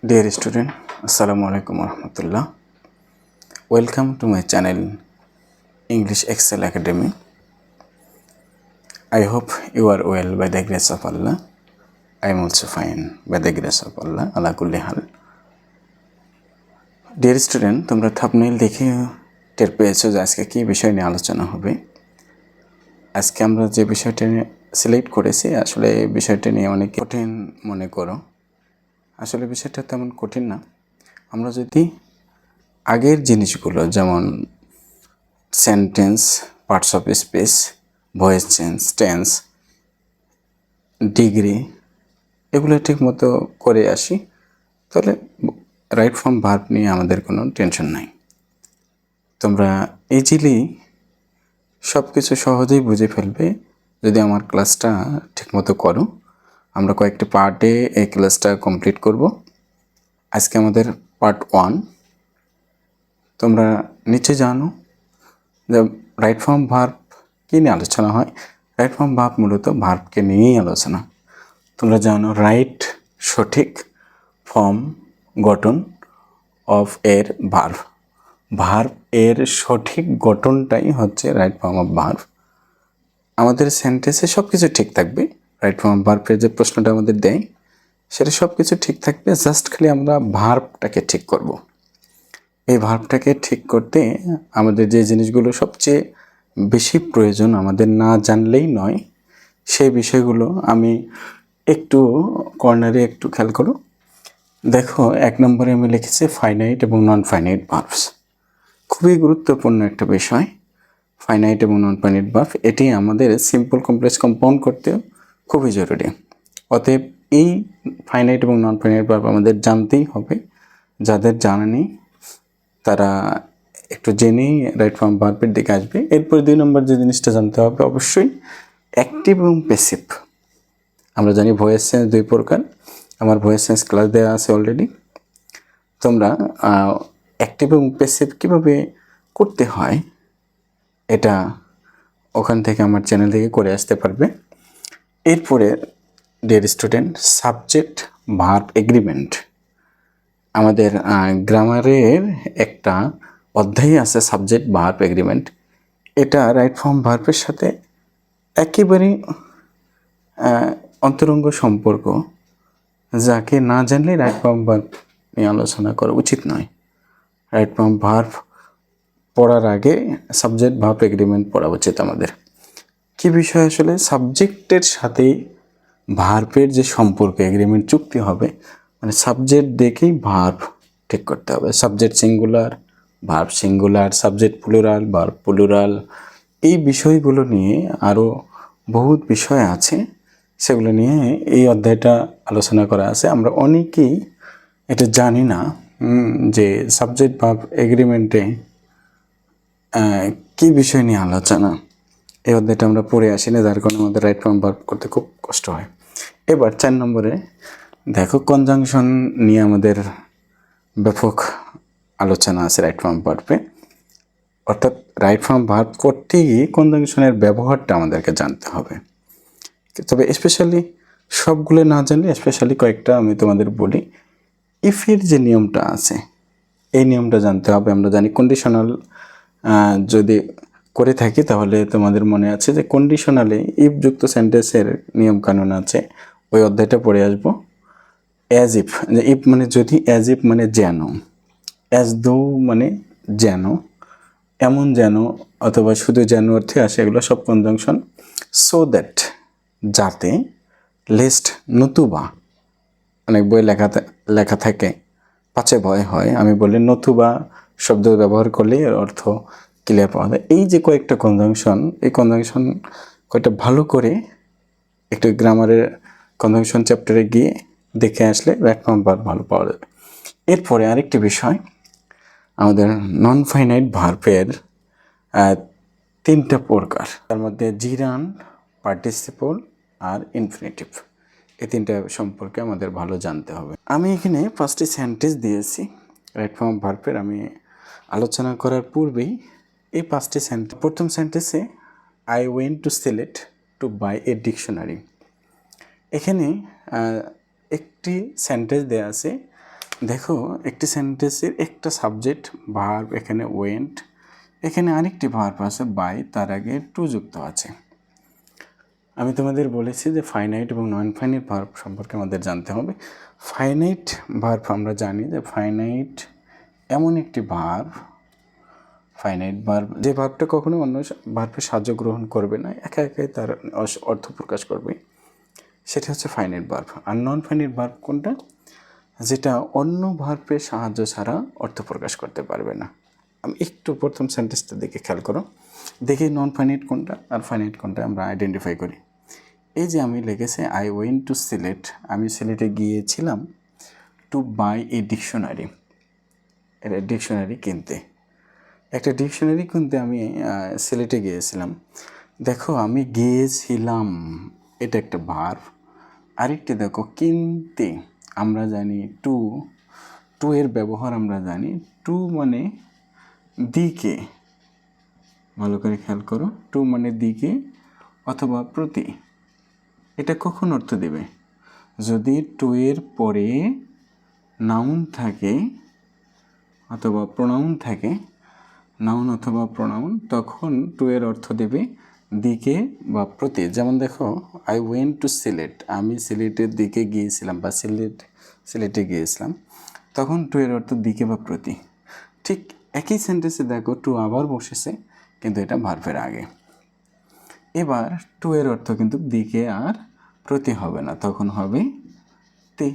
Dear student, Assalamu alaikum warahmatullah. Welcome to my channel English Excel Academy. I hope you are well by the grace of Allah. I am also fine by the grace of Allah. Ala kulli hal. Dear student, তোমরা thumbnail দেখে টের পেয়েছো যে আজকে কি বিষয় নিয়ে আলোচনা হবে। আজকে আমরা যে বিষয়টা সিলেক্ট করেছি আসলে এই বিষয়টা নিয়ে অনেক কঠিন মনে করো। আসলে বিষয়টা তেমন কঠিন না। আমরা যদি আগের জিনিসগুলো যেমন sentence, parts of speech, voice change, tense, degree এগুলো ঠিক মতো করে আসি তাহলে রাইট ফর্ম ভার্ব নিয়ে আমাদের কোনো টেনশন নাই। তোমরা ইজিলি সব কিছু সহজেই বুঝে ফেলবে যদি আমার ক্লাসটা ঠিকমতো করো। আমরা কয়েকটি পার্টে এই ক্লাসটা কমপ্লিট করব। আজকে আমাদের পার্ট 1। তোমরা নিচে জানো যে রাইট ফর্ম ভার্ব কী নিয়ে আলোচনা হয়। রাইট ফর্ম ভার্ব মূলত ভার্বকে নিয়েই আলোচনা। তোমরা জানো রাইট সঠিক, ফর্ম গঠন, অফ এর ভার্ব। ভার্ব এর সঠিক গঠনটাই হচ্ছে রাইট ফর্ম অফ ভার্ব। আমাদের সেন্টেন্সে সব কিছু ঠিক থাকবে। রাইট ফর্ম অফ ভার্বের যে প্রশ্নটা আমাদের দেয় সেটা সব কিছু ঠিক থাকবে, জাস্ট খালি আমরা ভার্বটাকে ঠিক করব। এই ভার্বটাকে ঠিক করতে আমাদের যে জিনিসগুলো সবচেয়ে বেশি প্রয়োজন, আমাদের না জানলেই নয়, সেই বিষয়গুলো আমি একটু কর্নারে একটু খেয়াল করো। দেখো 1 নম্বরে আমি লিখেছি ফাইনাইট এবং নন ফাইনাইট ভার্বস। খুবই গুরুত্বপূর্ণ একটা বিষয় ফাইনাইট এবং নন ফাইনাইট ভার্ব। এটি আমাদের সিম্পল কমপ্লেক্স কম্পাউন্ড করতেও খুবই জরুরি। অতএব এই ফাইনাইট এবং নন ফাইনাইট ভার্ব আমাদের জানতেই হবে। যাদের জানা নেই তারা একটু জেনেই রাইট ফর্ম ভার্বের দিকে আসবে। এরপর 2 নম্বর যে জিনিসটা জানতে হবে অবশ্যই অ্যাক্টিভ এবং প্যাসিভ। আমরা জানি ভয়েস চেঞ্জ 2 প্রকার। আমার ভয়েস চেঞ্জ ক্লাস দেওয়া আছে অলরেডি। তোমরা অ্যাক্টিভ এবং প্যাসিভ কীভাবে করতে হয় এটা ওখান থেকে আমার চ্যানেল থেকে করে আসতে পারবে। এরপরে dear student, subject verb agreement. আমাদের গ্রামারের একটা অধ্যায় আছে সাবজেক্ট ভার্ব এগ্রিমেন্ট। এটা রাইট ফর্ম ভার্বের সাথে একেবারেই অন্তরঙ্গ সম্পর্ক, যাকে না জানলে রাইট ফর্ম ভার্ব নিয়ে আলোচনা করা উচিত নয়। রাইট ফর্ম ভার্ব পড়ার আগে সাবজেক্ট ভার্ব এগ্রিমেন্ট পড়া উচিত আমাদের। কী বিষয় আসলে সাবজেক্টের সাথে ভার্বের যে সম্পর্ক, এগ্রিমেন্ট চুক্তি হবে, মানে সাবজেক্ট দেখেই ভার্ব ঠিক করতে হবে। Subject singular, verb singular, subject plural, verb plural, এই বিষয়গুলো নিয়ে আরও বহুত বিষয় আছে, সেগুলো নিয়ে এই অধ্যায়টা আলোচনা করা আছে। আমরা অনেকেই এটা জানি না যে সাবজেক্ট ভার্ব এগ্রিমেন্টে কী বিষয় নিয়ে আলোচনা। এই অধ্যায়টা আমরা পড়ে আসি না, যার কারণে আমাদের রাইট ফর্ম ভার্ব করতে খুব কষ্ট হয়। এবার 4 নম্বরে দেখো কনজাংশন নিয়ে আমাদের ব্যাপক আলোচনা আছে রাইট ফর্ম ভার্বে। অর্থাৎ রাইট ফর্ম ভার্ব করতে গিয়ে কনজাংশনের ব্যবহারটা আমাদেরকে জানতে হবে। তবে স্পেশালি সবগুলো না জানলে স্পেশালি কয়েকটা আমি তোমাদের বলি। ইফের যে নিয়মটা আছে এই নিয়মটা জানতে হবে। আমরা জানি কন্ডিশনাল যদি করে থাকি তাহলে তোমাদের মনে আছে যে কন্ডিশনালে ইফযুক্ত সেন্টেন্সের নিয়মকানুন আছে, ওই অধ্যায়টা পড়ে আসবো। অ্যাজ ইফ, ইফ মানে যদি, অ্যাজ ইফ মানে যেন, অ্যাজ দো মানে যেন, এমন যেন, অথবা শুধু যেন অর্থে আসে, এগুলো সব কনজাংশন। সো দ্যাট যাতে, লেস্ট নতুবা, অনেক বই লেখা থাকে পাছে ভয় হয়, আমি বলি নতুবা শব্দ ব্যবহার করলে এর অর্থ ক্লিয়ার পাওয়া যায়। এই যে কয়েকটা কনজাংশন, এই কনজাংশন কয়েকটা ভালো করে একটু গ্রামারের কনজাংশন চ্যাপ্টারে গিয়ে দেখে আসলে রাইট ফর্ম ভার্ব ভালো পাওয়া যাবে। এরপরে আরেকটি বিষয়, আমাদের নন ফাইনাইট ভার্বের 3টা প্রকার। তার মধ্যে জিরান, পার্টিসিপল আর ইনফিনিটিভ, এই 3টা সম্পর্কে আমাদের ভালো জানতে হবে। আমি এখানে 5টি সেন্টেন্স দিয়েছি রাইট ফর্ম ভার্বের। আমি আলোচনা করার পূর্বেই এই 5টি সেন্টেন্স, প্রথম সেন্টেন্সে I went to Sylhet to buy a dictionary. এখানে একটি সেন্টেন্স দেওয়া আছে দেখো একটি সেন্টেন্সের একটা সাবজেক্ট ভার্ব এখানে ওয়েন্ট, এখানে আরেকটি ভার্ব আছে বাই, তার আগে টু যুক্ত আছে। আমি তোমাদের বলেছি যে ফাইনাইট এবং নন ফাইনাইট ভার্ব সম্পর্কে আমাদের জানতে হবে। ফাইনাইট ভার্ব আমরা জানি যে ফাইনাইট এমন একটি ভার্ব, ফাইনাইট ভার্ব যে ভার্বটা কখনো অন্য ভার্বের সাহায্য গ্রহণ করবে না, একা একাই তার অর্থ প্রকাশ করবে, সেটা হচ্ছে ফাইনাইট ভার্ব। আর নন ফাইনাইট ভার্ব কোনটা? যেটা অন্য ভার্বের সাহায্য ছাড়া অর্থ প্রকাশ করতে পারবে না। আমি একটু প্রথম সেন্টেন্সটা দিকে খেয়াল করো, দেখি নন ফাইনাইট কোনটা আর ফাইনাইট কোনটা আমরা আইডেন্টিফাই করি। এই যে আমি লিখেছি আই ওয়েন্ট টু সিলেট, আমি সিলেটে গিয়েছিলাম টু বাই এ ডিকশনারি, এটা ডিকশনারি কিনতে, একটা ডিকশনারি কিনতে আমি সিলেটে গিয়েছিলাম। দেখো আমি গিয়েছিলাম, এটা একটা ভার্ব। আরেকটি দেখো কিনতে, আমরা জানি টু, টু এর ব্যবহার আমরা জানি, টু মানে দিকে, ভালো করে খেয়াল করো, টু মানে দিকে অথবা প্রতি। এটা কখন অর্থ দেবে? যদি টু এর পরে নাউন থাকে অথবা প্রোনাউন থাকে, নাউন অথবা প্রোনাউন, তখন টু এর অর্থ দেবে দিকে বা প্রতি। যেমন দেখো আই ওয়েন্ট টু সিলেট, আমি সিলেটের দিকে গিয়েছিলাম বা সিলেটে গিয়েছিলাম, তখন টু এর অর্থ দিকে বা প্রতি। ঠিক একই সেন্টেন্সে দেখো টু আবার বসেছে, কিন্তু এটা ভার্বের আগে। এবার টু এর অর্থ কিন্তু দিকে আর প্রতি হবে না, তখন হবে তে।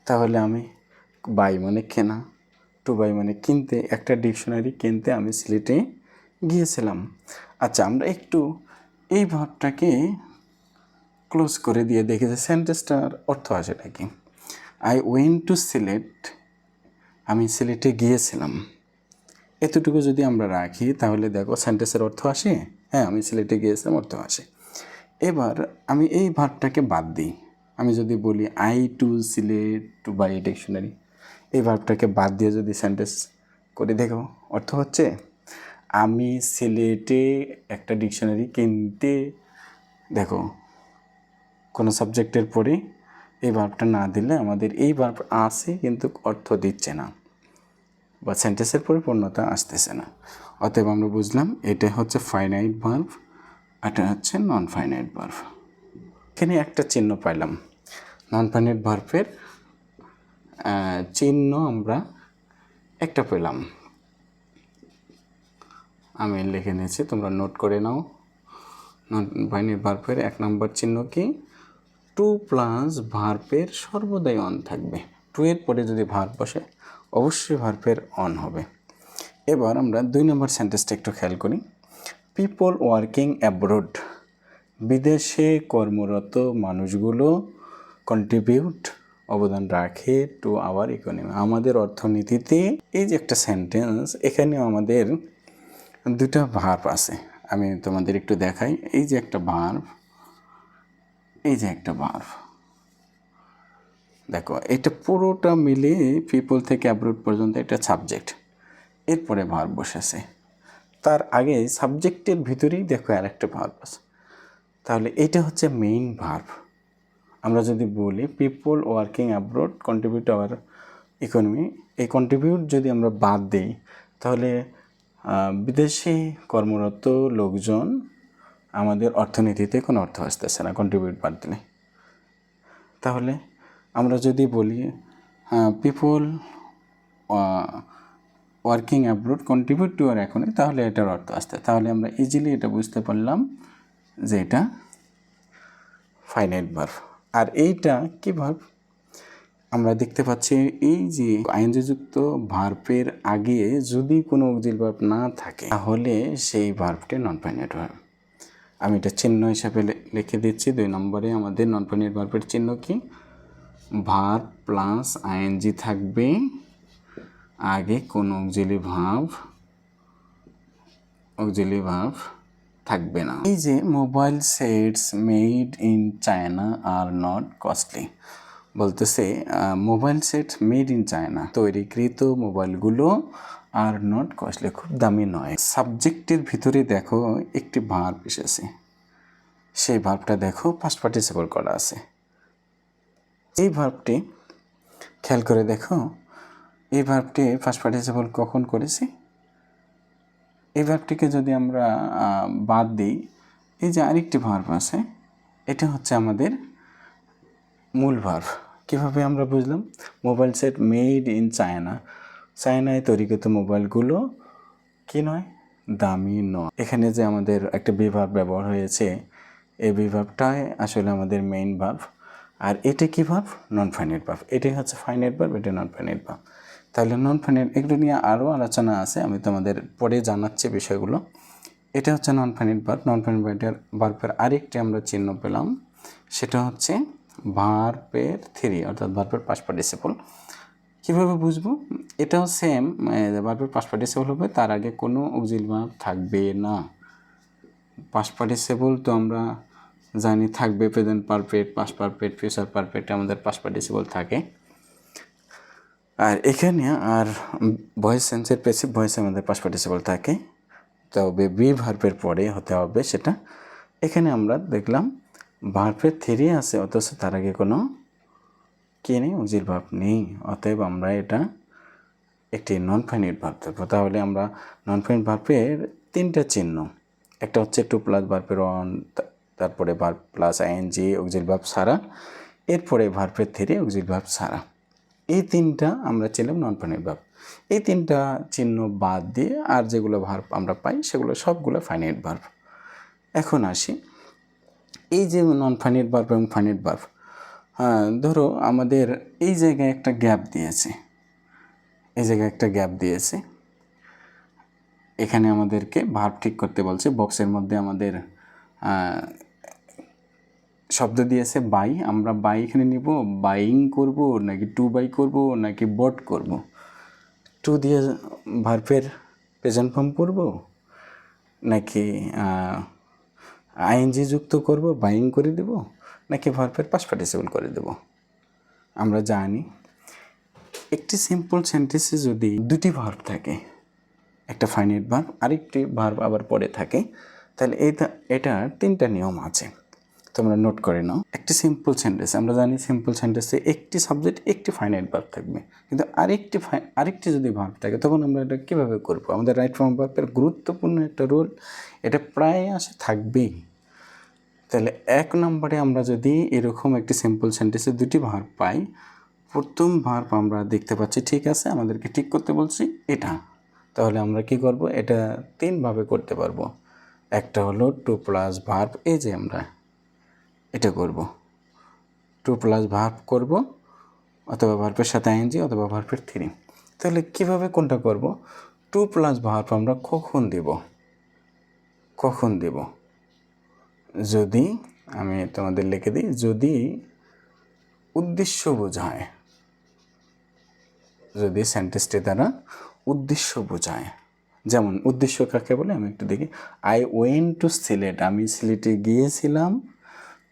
তাহলে আমি বাই মানে কেনা, টু বাই মানে কিনতে, একটা ডিকশনারি কিনতে আমি সিলেটে গিয়েছিলাম। আচ্ছা, আমরা একটু এই ভাবটাকে ক্লোজ করে দিয়ে দেখি যে সেন্টেন্সটার অর্থ আসে নাকি। আই ওয়েন্ট টু সিলেট, আমি সিলেটে গিয়েছিলাম, এতটুকু যদি আমরা রাখি তাহলে দেখো সেন্টেন্সের অর্থ আসে। হ্যাঁ, আমি সিলেটে গিয়েছিলাম, অর্থ আসে। এবার আমি এই ভার্বটাকে বাদ দিই, আমি যদি বলি I to Sylhet to buy a dictionary, এই ভার্বটাকে বাদ দিয়ে যদি সেন্টেন্স করে দেখো, অর্থ হচ্ছে আমি সিলেটে একটা ডিকশনারি কিনতে। দেখো কোনো সাবজেক্টের পরে এই ভার্বটা না দিলে আমাদের এই ভার্ব আসে কিন্তু অর্থ দিচ্ছে না বা সেন্টেন্সের পরিপূর্ণতা আসতেছে না। অতএব আমরা বুঝলাম এটা হচ্ছে ফাইনাইট ভার্ব, এটা হচ্ছে নন ফাইনাইট ভার্ব। এখানে একটা চিহ্ন পাইলাম, নন ফাইনাইট ভার্বের চিহ্ন আমরা একটা পেলাম, আমি লিখে নিয়েছি, তোমরা নোট করে নাও। নন ফাইনাইট ভার্বের 1 নম্বর চিহ্ন কি? টু প্লাস ভার্বের সর্বদাই অন থাকবে। টু এর পরে যদি ভার্ব বসে অবশ্যই ভার্বের অন হবে। এবার আমরা 2 নম্বর সেন্টেন্সটা একটু খেয়াল করি। পিপল ওয়ার্কিং অ্যাব্রোড, বিদেশে কর্মরত মানুষগুলো কন্ট্রিবিউট, অবদান রাখে টু আওয়ার ইকোনমি, আমাদের অর্থনীতিতে। এই যে একটা সেন্টেন্স, এখানেও আমাদের দুটা ভার্ব আছে, আমি তোমাদের একটু দেখাই। এই যে একটা ভার্ব, এই যে একটা ভার্ব, দেখো এটা পুরোটা মিলে পিপল থেকে অ্যাব্রোড পর্যন্ত একটা সাবজেক্ট, এরপরে ভার্ব বসেছে, তার আগে সাবজেক্টের ভিতরেই দেখো আর একটা ভার্ব আছে। তাহলে এটা হচ্ছে মেইন ভার্ব। আমরা যদি বলি people working abroad contribute hour economy, এই কন্ট্রিবিউট যদি আমরা বাদ দিই তাহলে বিদেশে কর্মরত লোকজন আমাদের অর্থনীতিতে কোনো অর্থ আসতেছে না কন্ট্রিবিউট বাদ দিলে। তাহলে আমরা যদি বলি people working abroad contribute to our economy, তাহলে এটার অর্থ আসতে, তাহলে আমরা ইজিলি এটা বুঝতে পারলাম যে এটা ফাইনাইট ভার্ব। আর এইটা কি ভার্ব? আমরা দেখতে পাচ্ছি এই যে আইএনজি যুক্ত ভার্বের আগে যদি কোনো অক্সিলারি ভার্ব না থাকে তাহলে সেই ভার্বটি নন ফাইনাইট ভার্ব। আমি এটা চিহ্ন হিসাবে লিখে দিচ্ছি। 2 নম্বরে আমাদের নন ফাইনাইট ভার্বের চিহ্ন কি? ভার্ব প্লাস আইএনজি থাকবে, আগে কোনো অক্সিলারি ভার্ব থাকবে না। এই যে mobile sets made in China are not costly, বলতেছে mobile set made in China, তৈরিকৃত মোবাইলগুলো আর নট কস্টলি, খুব দামি নয়। সাবজেক্টের ভিতরে দেখো একটি ভার্ব এসেছে, সেই ভার্বটা দেখো পাস্ট পার্টিসিপল করা আছে। এই ভার্বটি খেয়াল করে দেখো এই ভার্বটি ফার্স্ট পার্টিসিপল কখন করেছি। এই ভার্বটিকে যদি আমরা বাদ দিই, এই যে আরেকটি ভার্ব আছে, এটা হচ্ছে আমাদের মূল ভার্ব। কীভাবে আমরা বুঝলাম? Mobile set made in China, চায়নায় তৈরিকৃত মোবাইলগুলো কি নয়, দামি নয়। এখানে যে আমাদের একটা বিভাগ ব্যবহার হয়েছে, এই বিভাগটাই আসলে আমাদের মেইন ভার্ব। আর এটা কী ভার্ব? Non finite verb. এটাই হচ্ছে ফাইনাইট ভার্ব, এটা নন ফাইনাইট ভার্ব। তাহলে নন ফাইনাইট, এগুলো নিয়ে আরও আলোচনা আছে, আমি তোমাদের পরে জানাচ্ছি বিষয়গুলো। এটা হচ্ছে নন ফাইনাইট ভার্ব। নন ফাইনাইট ভার্বের আরেকটি আমরা চিহ্ন পেলাম, সেটা হচ্ছে ভার্বের থ্রি, অর্থাৎ ভার্বের পাস্ট পার্টিসিপল। কীভাবে বুঝবো? এটাও সেম, ভার্বের পাস্ট পার্টিসিপল হবে, তার আগে কোনো অক্সিলারি ভার্ব থাকবে না। পাস্ট পার্টিসিপল তো আমরা জানি থাকবে, present perfect, past perfect, future perfect আমাদের পাস্ট পার্টিসিপল থাকে। আর এখানে আর ভয়েস সেন্সের প্যাসিভ ভয়েসে আমাদের পাস্ট পার্টিসিপল থাকে, তবে বি ভার্বের পরে হতে হবে সেটা। এখানে আমরা দেখলাম ভার্বের থ্রি আছে, অথচ তার আগে কোনো কী নেই, অক্সিলারি ভার্ব নেই। অতএব আমরা এটা একটি নন ফাইনাইট ভার্ব ধরবো। তাহলে আমরা নন ফাইনাইট ভার্বের তিনটা চিহ্ন, একটা হচ্ছে টু প্লাস ভার্বের অন, তারপরে verb plus ING auxiliary verb ছাড়া, এরপরে ভার্বের থ্রি অক্সিলারি ভার্ব ছাড়া। এই তিনটা আমরা ছিলাম নন ফাইনাইট ভার্ব। এই তিনটা চিহ্ন বাদ দিয়ে আর যেগুলো ভার্ব আমরা পাই সেগুলো সবগুলো ফাইনাইট ভার্ব। এখন আসি, এই যে নন ফাইনাইট ভার্ব এবং ফাইনাইট ভার্ব, ধরো আমাদের এই জায়গায় একটা গ্যাপ দিয়েছে, এই জায়গায় একটা গ্যাপ দিয়েছে, এখানে আমাদেরকে ভার্ব ঠিক করতে বলছে। বক্সের মধ্যে আমাদের শব্দ দিয়েছে বাই, আমরা বাই এখানে নিব, বাইং করব নাকি টু বাই করব নাকি বট করব, টু দিয়ে ভার্বের প্রেজেন্ট ফর্ম করব নাকি আইএনজি যুক্ত করব, বাইং করে দেব, নাকি ভার্বের পাস্ট পার্টিসিপল করে দেব। আমরা জানি একটি সিম্পল সেন্টেন্সে যদি দুটি ভার্ব থাকে, একটা ফাইনাইট ভার্ব আরেকটি ভার্ব আবার পরে থাকে, তাহলে এটার তিনটা নিয়ম আছে, তোমরা নোট করে নাও। একটি সিম্পল সেন্টেন্স, আমরা জানি সিম্পল সেন্টেন্সে একটি সাবজেক্ট একটি ফাইনাইট ভার্ব থাকবে, কিন্তু আরেকটি যদি ভার্ব থাকে তখন আমরা এটা কীভাবে করবো? আমাদের রাইট ফর্ম ভার্বের গুরুত্বপূর্ণ একটা রোল, এটা প্রায় আসে থাকবেই। তাহলে এক নম্বরে আমরা যদি এরকম একটি সিম্পল সেন্টেন্সে দুটি ভার্ব পাই, প্রথম ভার্ব আমরা দেখতে পাচ্ছি ঠিক আছে, আমাদেরকে ঠিক করতে বলছি এটা, তাহলে আমরা কি করব? এটা তিনভাবে করতে পারবো। একটা হলো টু প্লাস ভার্ব, এই যে আমরা এটা করব, টু প্লাস ভার্ব করব, অথবা ভার্বের সাথে আইএনজি অথবা ভার্বের থ্রি। তাহলে কিভাবে কোনটা করব? টু প্লাস ভার্ব আমরা কখন দেব? যদি আমি তোমাদের লিখে দিই, যদি উদ্দেশ্য বোঝায়, যদি সেন্টেন্সটি দ্বারা উদ্দেশ্য বোঝায়। যেমন উদ্দেশ্য কাকে বলে আমি একটু দেখি। আই ওয়েন্ট টু সিলেট, আমি সিলেটে গিয়েছিলাম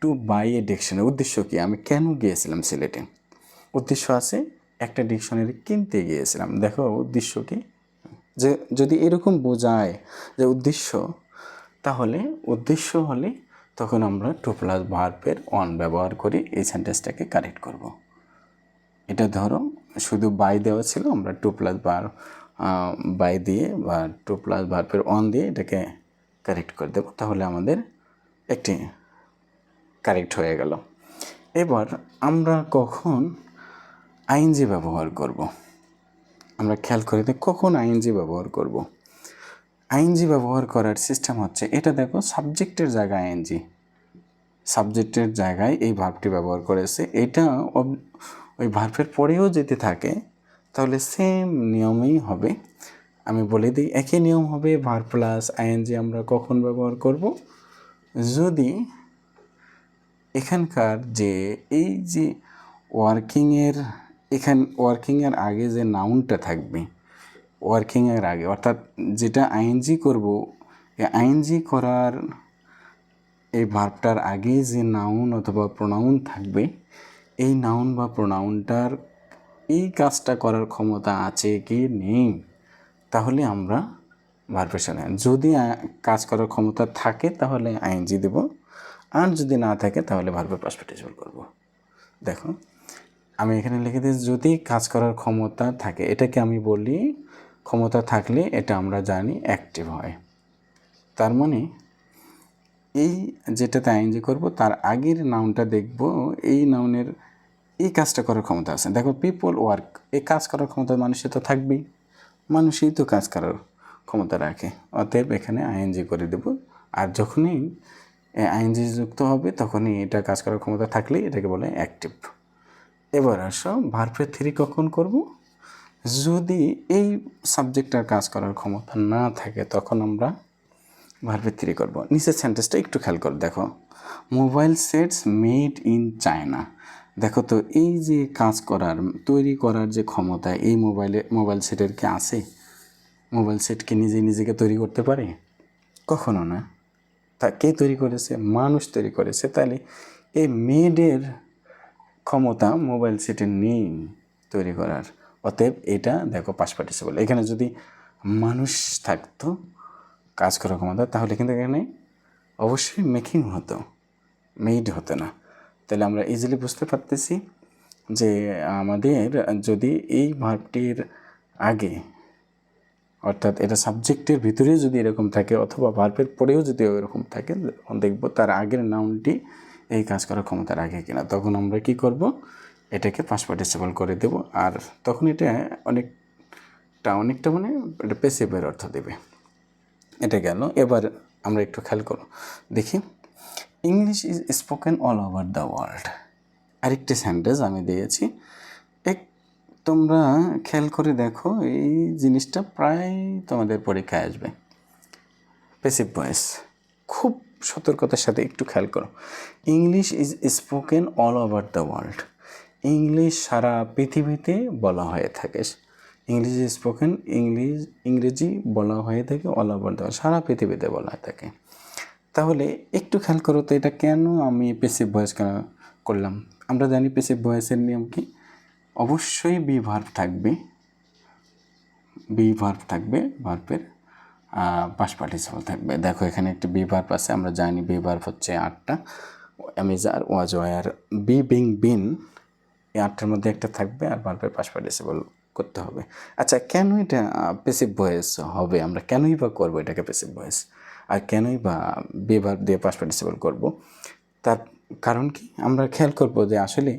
টু বাই এ ডিকশনারি। উদ্দেশ্য কি? আমি কেন গিয়েছিলাম সিলেটে? উদ্দেশ্য আছে, একটা ডিকশনারি কিনতে গিয়েছিলাম। দেখো উদ্দেশ্য কি, যে যদি এরকম বোঝায় যে উদ্দেশ্য, তাহলে উদ্দেশ্য হলে তখন আমরা টু প্লাস ভার্বের অন ব্যবহার করে এই সেন্টেন্সটাকে কারেক্ট করব। এটা ধরো শুধু বাই দেওয়া ছিল, আমরা টু প্লাস বাই দিয়ে বা টু প্লাস ভার্বের অন দিয়ে এটাকে কারেক্ট করে দেবো, তাহলে আমাদের একটি কারেক্ট হয়ে গেল। এবার আমরা কখন আইএনজি ব্যবহার করব? আমরা খেয়াল করে দেখি কখন আইএনজি ব্যবহার করব। আইএনজি ব্যবহার করার সিস্টেম হচ্ছে এটা, দেখো সাবজেক্টের জায়গায় আইএনজি, সাবজেক্টের জায়গায় এই ভার্বটি ব্যবহার করেছে, এটা ওই ভার্বের পরেও যদি থাকে তাহলে সেম নিয়মেই হবে। আমি বলে দিই, একই নিয়ম হবে। ভার্ব প্লাস আইএনজি আমরা কখন ব্যবহার করব? যদি এখানকার যে এই যে ওয়ার্কিংয়ের আগে যে নাউনটা থাকবে, ওয়ার্কিংয়ের আগে, অর্থাৎ যেটা আইএনজি করব, এই আইএনজি করার এই ভার্বটার আগে যে নাউন অথবা প্রোনাউন থাকবে, এই নাউন বা প্রোনাউনটার এই কাজটা করার ক্ষমতা আছে কি নেই, তাহলে আমরা ভার্বের সাথে, যদি কাজ করার ক্ষমতা থাকে তাহলে আইএনজি দেব, আর যদি না থাকে তাহলে ভার্বের পাস্ট পার্টিসিপল করব। দেখো আমি এখানে লিখে দিই যদি কাজ করার ক্ষমতা থাকে, এটাকে আমি বলি ক্ষমতা থাকলে এটা আমরা জানি অ্যাক্টিভ হয়। তার মানে এই যেটাতে আইএনজি করব তার আগের নাউনটা দেখব, এই নাউনের এই কাজটা করার ক্ষমতা আছে। দেখো পিপল ওয়ার্ক, এই কাজ করার ক্ষমতা মানুষের তো থাকবেই, মানুষই তো কাজ করার ক্ষমতা রাখে, অতএব এখানে আইএনজি করে দেব। আর যখনই আইএনজি যুক্ত হবে তখনই এটা কাজ করার ক্ষমতা থাকলেই এটাকে বলে অ্যাক্টিভ। এবার আসো ভার্বের থ্রি কখন করব, যদি এই সাবজেক্টটার কাজ করার ক্ষমতা না থাকে তখন আমরা ভার্বের থ্রি করব। নিচের সেন্টেন্সটা একটু খেয়াল করে দেখো, mobile sets made in China. দেখো তো এই যে কাজ করার তৈরি করার যে ক্ষমতা এই মোবাইল সেটের কি আছে? মোবাইল সেট কি নিজেকে তৈরি করতে পারে? কখনো না। তা কে তৈরি করেছে? মানুষ তৈরি করেছে। তাহলে এই মেডের ক্ষমতা মোবাইল সেটের নেই তৈরি করার, অতএব এটা দেখো পাস্ট পার্টিসিপল। এখানে যদি মানুষ থাকতো কাজ করার ক্ষমতা তাহলে কিন্তু এখানে অবশ্যই মেকিং হতো, মেড হতো না। তাহলে আমরা ইজিলি বুঝতে পারতেছি যে আমাদের যদি এই ভার্বটির আগে, অর্থাৎ এটা সাবজেক্টের ভিতরে যদি এরকম থাকে অথবা ভার্বের পরেও যদি এরকম থাকে, দেখব তার আগের নাউনটি এই কাজ করার ক্ষমতা রাখে কিনা, তখন আমরা কি করব, এটাকে পাস্ট পার্টিসিপল করে দেব। আর তখন এটা অনেকটা মানে এটা প্যাসিভের অর্থ দেবে। এটা গেল। এবার আমরা একটু খেয়াল করো, দেখি English is spoken all over the world. আরেকটি সেন্টেন্স আমি দিয়েছি, এক তোমরা খেয়াল করে দেখো এই জিনিসটা প্রায় তোমাদের পরীক্ষায় আসবে। প্যাসিভ ভয়েস, খুব সতর্কতার সাথে একটু খেয়াল করো। English is spoken all over the world, English সারা পৃথিবীতে বলা হয়ে থাকে। ইংলিশ ইজ স্পোকেন, ইংরেজি বলা হয়ে থাকে অল ওভার দ্য ওয়ার্ল্ড, সারা পৃথিবীতে বলা হয়ে থাকে। তাহলে একটু খেয়াল করো তো এটা কেন আমি প্যাসিভ ভয়েস কেন করলাম। আমরা জানি প্যাসিভ ভয়েসের নিয়ম কি, অবশ্যই বি ভার্ব থাকবে, ভার্বের পাস্ট পার্টিসিপল থাকবে। দেখো এখানে একটি বি ভার্ব আছে, আমরা জানি বি ভার্ব হচ্ছে 8টা, অ্যামেজার, ওয়াজ, ওয়ার, বি, বিং, বিন, এই 8টার মধ্যে একটা থাকবে আর ভার্বের পাস্ট পার্টিসিপল করতে হবে। আচ্ছা কেন এটা প্যাসিভ ভয়েস হবে, আমরা কেনই বা করবো এটাকে প্যাসিভ ভয়েস, আর কেনই বা বি ভার্ব দিয়ে পাস্ট পার্টিসিপল করব, তার কারণ কি আমরা খেয়াল করব যে আসলে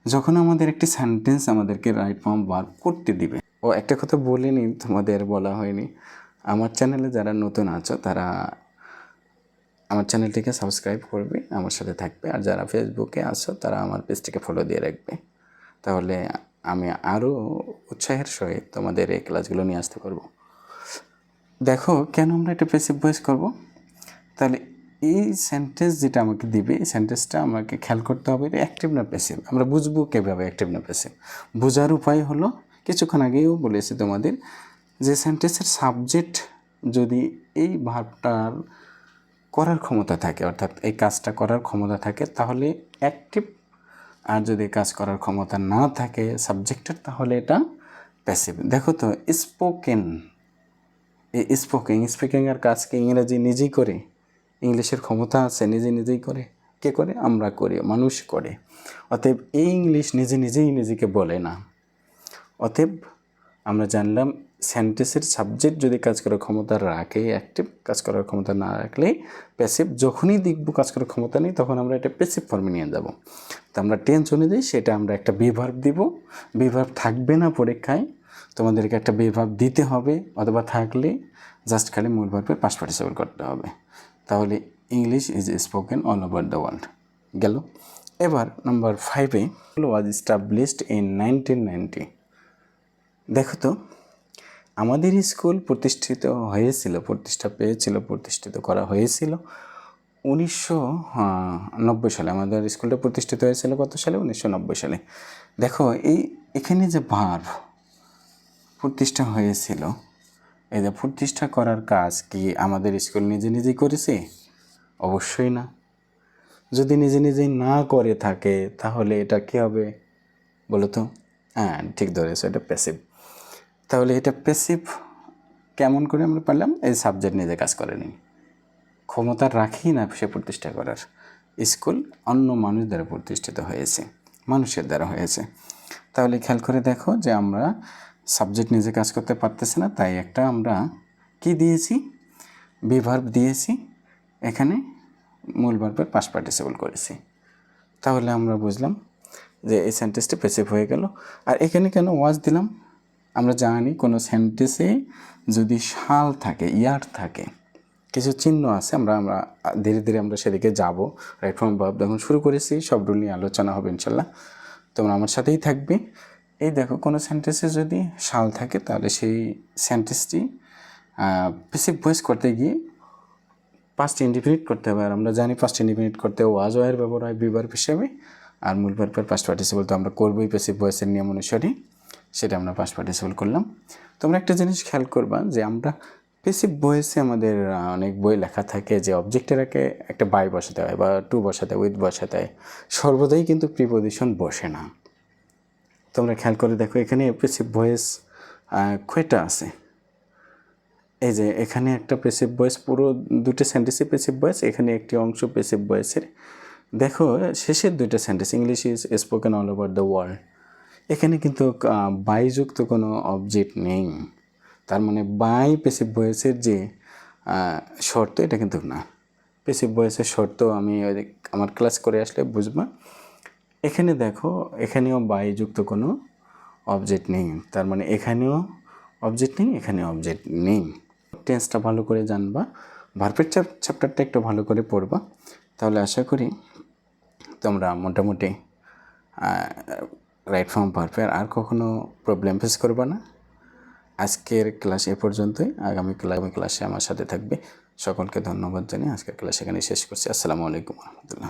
যখন আমাদের একটি সেন্টেন্স আমাদেরকে রাইট ফর্ম ভার্ব করতে দিবে। ও একটা কথা বলিনি, তোমাদের বলা হয়নি, আমার চ্যানেলে যারা নতুন আছো তারা আমার চ্যানেলটিকে সাবস্ক্রাইব করবে, আমার সাথে থাকবে, আর যারা ফেসবুকে আছো তারা আমার পেজটিকে ফলো দিয়ে রাখবে, তাহলে আমি আরও উৎসাহের সহিত তোমাদের এই ক্লাসগুলো নিয়ে আসতে পারবো। দেখো কেন আমরা এটা প্যাসিভ ভয়েস করব, তাহলে এই সেন্টেন্স যেটা আমাকে দিবে এই সেন্টেন্সটা আমাকে খেয়াল করতে হবে এটা অ্যাক্টিভ না প্যাসিভ। আমরা বুঝবো কীভাবে অ্যাক্টিভ না প্যাসিভ, বোঝার উপায় হলো কিছুক্ষণ আগেও বলেছি তোমাদের, যে সেন্টেন্সের সাবজেক্ট যদি এই ভার্বটার করার ক্ষমতা থাকে, অর্থাৎ এই কাজটা করার ক্ষমতা থাকে তাহলে অ্যাক্টিভ, আর যদি কাজ করার ক্ষমতা না থাকে সাবজেক্টের তাহলে এটা প্যাসিভ। দেখো তো স্পোকেন, এই স্পিকিংয়ের কাজ কি ইংরেজি নিজেই করে? ইংলিশের ক্ষমতা আছে নিজেই করে? কে করে? আমরা করি, মানুষ করে। অতএব এই ইংলিশ নিজেই নিজেকে বলে না। অতএব আমরা জানলাম সেন্টেন্সের সাবজেক্ট যদি কাজ করার ক্ষমতা রাখে অ্যাক্টিভ, কাজ করার ক্ষমতা না রাখলে প্যাসিভ। যখনই দেখবো কাজ করার ক্ষমতা নেই তখন আমরা এটা প্যাসিভ ফর্মে নিয়ে যাব। তো আমরা টেন্স অনুযায়ী সেটা আমরা একটা বি ভার্ব দিব, বি ভার্ব থাকবে না পরীক্ষায়, তোমাদেরকে একটা বি ভার্ব দিতে হবে, অথবা থাকলে জাস্ট খালি মূল ভার্বের পাস্ট পার্টিসিপল করতে হবে। তাহলে English is spoken all over the world গেল। এবার নাম্বার 5-এ ওয়াজ এস্টাবলিশড ইন 1990। দেখো তো আমাদের স্কুল প্রতিষ্ঠিত করা হয়েছিল 1990 সালে। আমাদের স্কুলটা প্রতিষ্ঠিত হয়েছিল কত সালে? 1990 সালে। দেখো এখানে যে ভার্ব প্রতিষ্ঠা হয়েছিল, এই যে প্রতিষ্ঠা করার কাজ কি আমাদের স্কুল নিজেই করেছে? অবশ্যই না। যদি নিজেই না করে থাকে তাহলে এটা কী হবে বলো তো? হ্যাঁ ঠিক ধরেছো, এটা প্যাসিভ। তাহলে এটা প্যাসিভ কেমন করে আমরা পারলাম? এই সাবজেক্ট নিজে কাজ করেনি, ক্ষমতা রাখি না সে প্রতিষ্ঠা করার, স্কুল অন্য মানুষ দ্বারা প্রতিষ্ঠিত হয়েছে। মানুষের দ্বারা হয়েছে। তাহলে খেয়াল করে দেখো যে আমরা সাবজেক্ট নিজে কাজ করতে পারতেছে না, তাই একটা আমরা কি দিয়েছি, বি ভার্ব দিয়েছি, এখানে মূল ভার্বের পাস্ট পার্টিসিপল করেছি। তাহলে আমরা বুঝলাম যে এই সেন্টেন্সটি প্যাসিভ হয়ে গেল। আর এখানে কেন ওয়াজ দিলাম, আমরা জানি কোনো সেন্টেন্সে যদি শাল থাকে, ইয়ার থাকে, কিছু চিহ্ন আছে, আমরা ধীরে ধীরে আমরা সেদিকে যাব। রাইট ফর্ম ভার্ব যখন শুরু করেছি সব রুল নিয়ে আলোচনা হবে ইনশাল্লাহ, তোমরা আমার সাথেই থাকবে। এই দেখো কোনো সেন্টেন্সে যদি শাল থাকে তাহলে সেই সেন্টেন্সটি প্যাসিভ ভয়েস করতে গিয়ে পাস্ট ইনডিফিনিট করতে হবে। আর আমরা জানি পাস্ট ইনডিফিনিট করতে ওয়াজ ওয়ার ব্যবহার হয় বি ভার্ব হিসেবে, আর মূল ভার্বের পাস্ট পার্টিসিপল তো আমরা করবোই প্যাসিভ ভয়েসের নিয়ম অনুসারে, সেটা আমরা পাস্ট পার্টিসিপল করলাম। তোমরা একটা জিনিস খেয়াল করবা যে আমরা প্যাসিভ ভয়েসে আমাদের অনেক বই লেখা থাকে যে অবজেক্টের আগে একটা বাই বসাতে হয় বা টু বসাতে হয়, উইথ বসাতে হয়, সর্বদাই কিন্তু প্রিপোজিশন বসে না। তোমরা খেয়াল করে দেখো এখানে প্যাসিভ ভয়েস কয়টা আছে, এই যে এখানে একটা প্যাসিভ ভয়েস, পুরো দুটো সেন্টেন্সে প্যাসিভ ভয়েস, এখানে একটি অংশ প্যাসিভ ভয়েসের। দেখো শেষের দুইটা sentence, English is spoken all over the world, এখানে কিন্তু বাইযুক্ত কোনো অবজেক্ট নেই। তার মানে বাই প্যাসিভ ভয়েসের যে শর্ত, এটা কিন্তু না। প্যাসিভ ভয়েসের শর্ত আমি আমার ক্লাস করে আসলে বুঝবা। এখানে দেখো এখানেও বাইযুক্ত কোনো অবজেক্ট নেই, তার মানে এখানেও অবজেক্ট নেই, এখানে অবজেক্ট নেই। টেন্সটা ভালো করে জানবা, ভার্বের চ্যাপ্টারটা একটু ভালো করে পড়বা, তাহলে আশা করি তোমরা মোটামুটি রাইট ফর্ম ভার্বের আর কখনো প্রবলেম ফেস করবা না। আজকের ক্লাস এ পর্যন্তই, আগামী ক্লাসে আমার সাথে থাকবে। সকলকে ধন্যবাদ জানিয়ে আজকের ক্লাস এখানে শেষ করছি। আসসালামু আলাইকুম রহমতুল্লাহ।